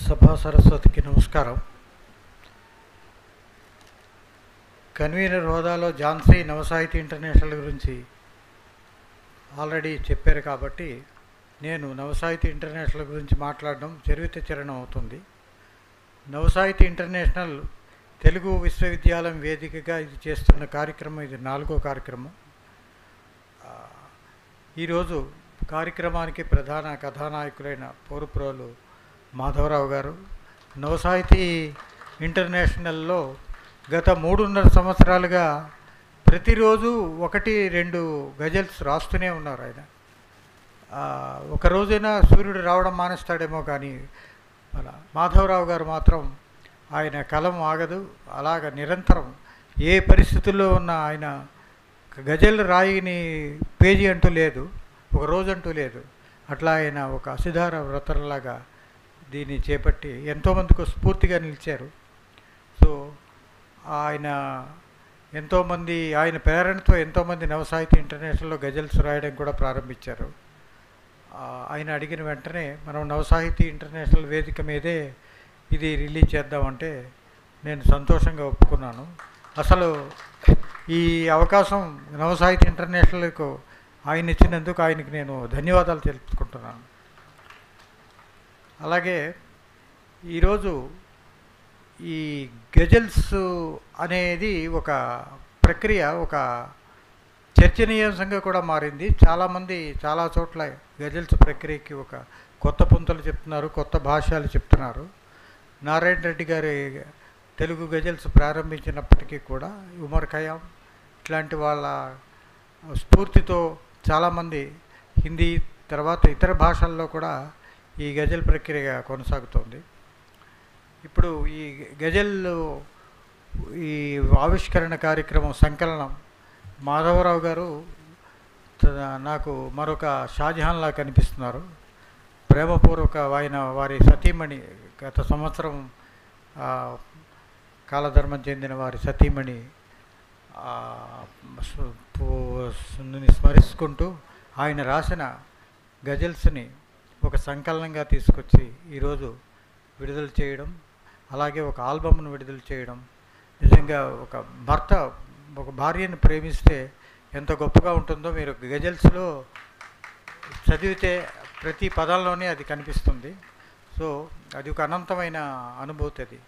సభా సరస్వతికి నమస్కారం. కన్వీనర్ హోదాలో ఝాన్సీ నవసాహితీ ఇంటర్నేషనల్ గురించి ఆల్రెడీ చెప్పారు కాబట్టి నేను నవసాహితీ ఇంటర్నేషనల్ గురించి మాట్లాడడం చరిత్రచరణం అవుతుంది. నవసాహితీ ఇంటర్నేషనల్ తెలుగు విశ్వవిద్యాలయం వేదికగా ఇది చేస్తున్న కార్యక్రమం. ఇది 4వ కార్యక్రమం. ఈరోజు కార్యక్రమానికి ప్రధాన కథానాయకులైన పోరుప్రోలు మాధవరావు గారు నవసాహితీ ఇంటర్నేషనల్లో గత 3.5 సంవత్సరాలుగా ప్రతిరోజు 1-2 గజల్స్ రాస్తూనే ఉన్నారు. ఆయన ఒక రోజైనా సూర్యుడు రావడం మానేస్తాడేమో కానీ అలా మాధవరావు గారు మాత్రం ఆయన కలం ఆగదు. అలాగ నిరంతరం ఏ పరిస్థితుల్లో ఉన్న ఆయన గజల్ రాయిని పేజీ అంటూ లేదు, ఒక రోజంటూ లేదు. అట్లా ఆయన ఒక అసిధార వ్రతంలాగా దీన్ని చేపట్టి ఎంతోమందికి స్ఫూర్తిగా నిలిచారు. సో ఆయన ఎంతోమంది ఆయన ప్రేరణతో ఎంతోమంది నవసాహితీ ఇంటర్నేషనల్లో గజల్స్ రాయడం కూడా ప్రారంభించారు. ఆయన అడిగిన వెంటనే మనం నవసాహితీ ఇంటర్నేషనల్ వేదిక మీదే ఇది రిలీజ్ చేద్దామంటే నేను సంతోషంగా ఒప్పుకున్నాను. అసలు ఈ అవకాశం నవసాహితీ ఇంటర్నేషనల్కు ఆయన ఇచ్చినందుకు ఆయనకి నేను ధన్యవాదాలు తెలుపుకుంటున్నాను. అలాగే ఈరోజు ఈ గజల్స్ అనేది ఒక ప్రక్రియ, ఒక చర్చనీయాంశంగా కూడా మారింది. చాలామంది చాలా చోట్ల గజల్స్ ప్రక్రియకి ఒక కొత్త పుంతలు చెప్తున్నారు, కొత్త భాష్యాలు చెప్తున్నారు. నారాయణ రెడ్డి గారి తెలుగు గజల్స్ ప్రారంభించినప్పటికీ కూడా ఉమర్ ఖయాం ఇట్లాంటి వాళ్ళ స్ఫూర్తితో చాలామంది హిందీ తర్వాత ఇతర భాషల్లో కూడా ఈ గజల్ ప్రక్రియ కొనసాగుతోంది. ఇప్పుడు ఈ గజల్ ఈ ఆవిష్కరణ కార్యక్రమం సంకలనం మాధవరావు గారు నాకు మరొక షాజహాన్లా కనిపిస్తున్నారు. ప్రేమపూర్వక వారి సతీమణి గత సంవత్సరం కాలధర్మం చెందిన వారి సతీమణి స్మరించుకుంటూ ఆయన రాసిన గజల్స్ని ఒక సంకలనంగా తీసుకొచ్చి ఈరోజు విడుదల చేయడం, అలాగే ఒక ఆల్బమ్ను విడుదల చేయడం నిజంగా ఒక భర్త ఒక భార్యను ప్రేమిస్తే ఎంత గొప్పగా ఉంటుందో మీరు గజల్స్లో చదివితే ప్రతి పదంలోనే అది కనిపిస్తుంది. సో అది ఒక అనంతమైన అనుభూతి. అది